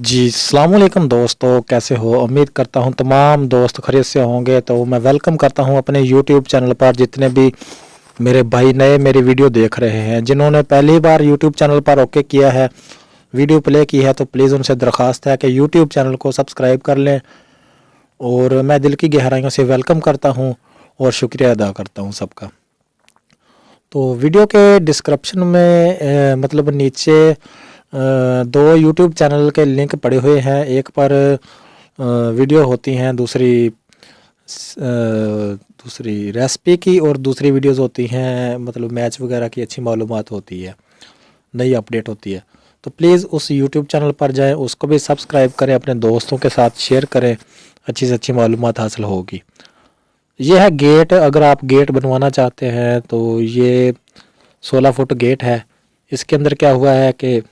जी अस्सलाम वालेकुम दोस्तों, कैसे हो? उम्मीद करता हूँ तमाम दोस्त खैरियत से होंगे। तो मैं वेलकम करता हूँ अपने यूट्यूब चैनल पर जितने भी मेरे भाई नए मेरी वीडियो देख रहे हैं। जिन्होंने पहली बार यूट्यूब चैनल पर ओके किया है, वीडियो प्ले की है, तो प्लीज़ उनसे दरख्वास्त है कि यूट्यूब चैनल को सब्सक्राइब कर लें। और मैं दिल की गहराइयों से वेलकम करता हूँ और शुक्रिया अदा करता हूँ सबका। तो वीडियो के डिस्क्रिप्शन में मतलब नीचे दो यूट्यूब चैनल के लिंक पड़े हुए हैं। एक पर वीडियो होती हैं, दूसरी रेसिपी की, और दूसरी वीडियोस होती हैं मतलब मैच वगैरह की अच्छी मालूमात होती है, नई अपडेट होती है। तो प्लीज़ उस यूट्यूब चैनल पर जाएं, उसको भी सब्सक्राइब करें, अपने दोस्तों के साथ शेयर करें, अच्छी से अच्छी मालूमात हासिल होगी। ये है गेट। अगर आप गेट बनवाना चाहते हैं तो ये 16 फुट गेट है। इसके अंदर क्या हुआ है कि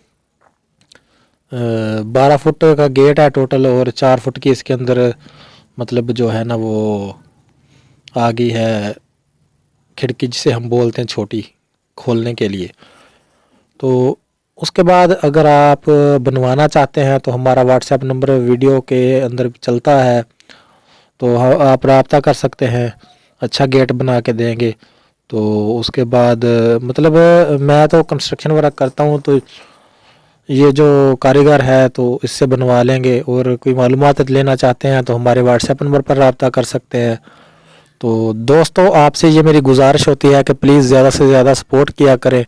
12 फुट का गेट है टोटल, और 4 फुट की इसके अंदर मतलब जो है ना वो आ गई है खिड़की, जिसे हम बोलते हैं छोटी, खोलने के लिए। तो उसके बाद अगर आप बनवाना चाहते हैं तो हमारा व्हाट्सएप नंबर वीडियो के अंदर चलता है, तो आप रब्ता कर सकते हैं, अच्छा गेट बना के देंगे। तो उसके बाद मतलब मैं तो कंस्ट्रक्शन वर्क करता हूँ, तो ये जो कारीगर है तो इससे बनवा लेंगे। और कोई मालूमात लेना चाहते हैं तो हमारे व्हाट्सएप नंबर पर रब्ता कर सकते हैं। तो दोस्तों, आपसे ये मेरी गुजारिश होती है कि प्लीज़ ज़्यादा से ज़्यादा सपोर्ट किया करें,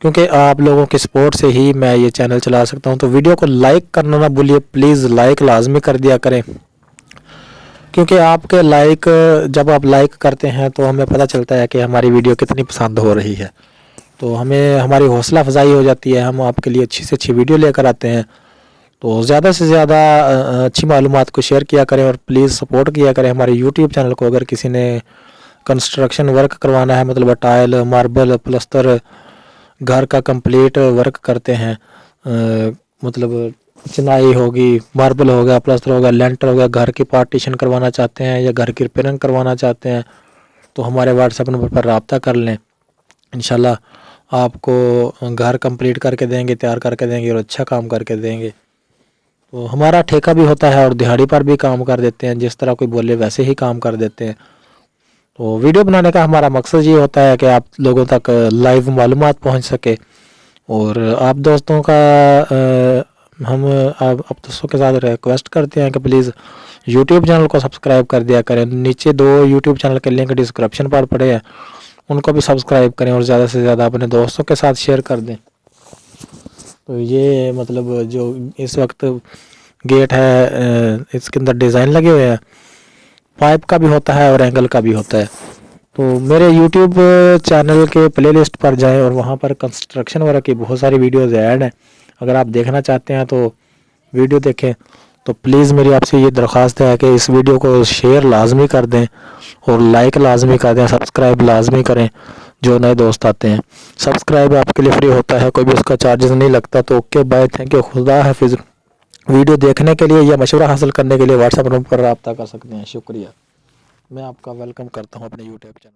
क्योंकि आप लोगों की सपोर्ट से ही मैं ये चैनल चला सकता हूँ। तो वीडियो को लाइक करना ना भूलिए, प्लीज़ लाइक लाजमी कर दिया करें, क्योंकि आपके लाइक, जब आप लाइक करते हैं तो हमें पता चलता है कि हमारी वीडियो कितनी पसंद हो रही है। तो हमें हमारी हौसला अफजाई हो जाती है, हम आपके लिए अच्छी से अच्छी वीडियो लेकर आते हैं। तो ज़्यादा से ज़्यादा अच्छी मालूमात को शेयर किया करें और प्लीज़ सपोर्ट किया करें हमारे यूट्यूब चैनल को। अगर किसी ने कंस्ट्रक्शन वर्क करवाना है, मतलब टाइल, मार्बल, प्लस्तर, घर का कंप्लीट वर्क करते हैं, मतलब चिनाई होगी, मार्बल हो गया, प्लस्तर हो गया, लेंटर हो गया, घर की पार्टीशन करवाना चाहते हैं या घर की रिपेयरिंग करवाना चाहते हैं, तो हमारे व्हाट्सएप नंबर पर रब्ता कर लें। इंशाल्लाह आपको घर कंप्लीट करके देंगे, तैयार करके देंगे और अच्छा काम करके देंगे। तो हमारा ठेका भी होता है और दिहाड़ी पर भी काम कर देते हैं, जिस तरह कोई बोले वैसे ही काम कर देते हैं। तो वीडियो बनाने का हमारा मकसद ये होता है कि आप लोगों तक लाइव मालूमात पहुंच सके। और आप दोस्तों का हम आप दोस्तों के साथ रिक्वेस्ट करते हैं कि प्लीज़ यूट्यूब चैनल को सब्सक्राइब कर दिया करें। नीचे दो यूट्यूब चैनल के लिंक डिस्क्रिप्शन पर पड़े हैं, उनको भी सब्सक्राइब करें और ज़्यादा से ज़्यादा अपने दोस्तों के साथ शेयर कर दें। तो ये मतलब जो इस वक्त गेट है, इसके अंदर डिज़ाइन लगे हुए हैं, पाइप का भी होता है और एंगल का भी होता है। तो मेरे यूट्यूब चैनल के प्लेलिस्ट पर जाएं और वहाँ पर कंस्ट्रक्शन वर्क की बहुत सारी वीडियोज़ ऐड हैं। अगर आप देखना चाहते हैं तो वीडियो देखें। तो प्लीज़ मेरी आपसे ये दरख्वास्त है कि इस वीडियो को शेयर लाजमी कर दें और लाइक लाजमी कर दें, सब्सक्राइब लाजमी करें जो नए दोस्त आते हैं। सब्सक्राइब आपके लिए फ्री होता है, कोई भी उसका चार्जेस नहीं लगता। तो ओके बाय, थैंक यू, खुदा हाफिज़। वीडियो देखने के लिए या मशवरा हासिल करने के लिए व्हाट्सएप नंबर पर रब्ता कर सकते हैं। शुक्रिया। मैं आपका वेलकम करता हूँ अपने यूट्यूब चैनल।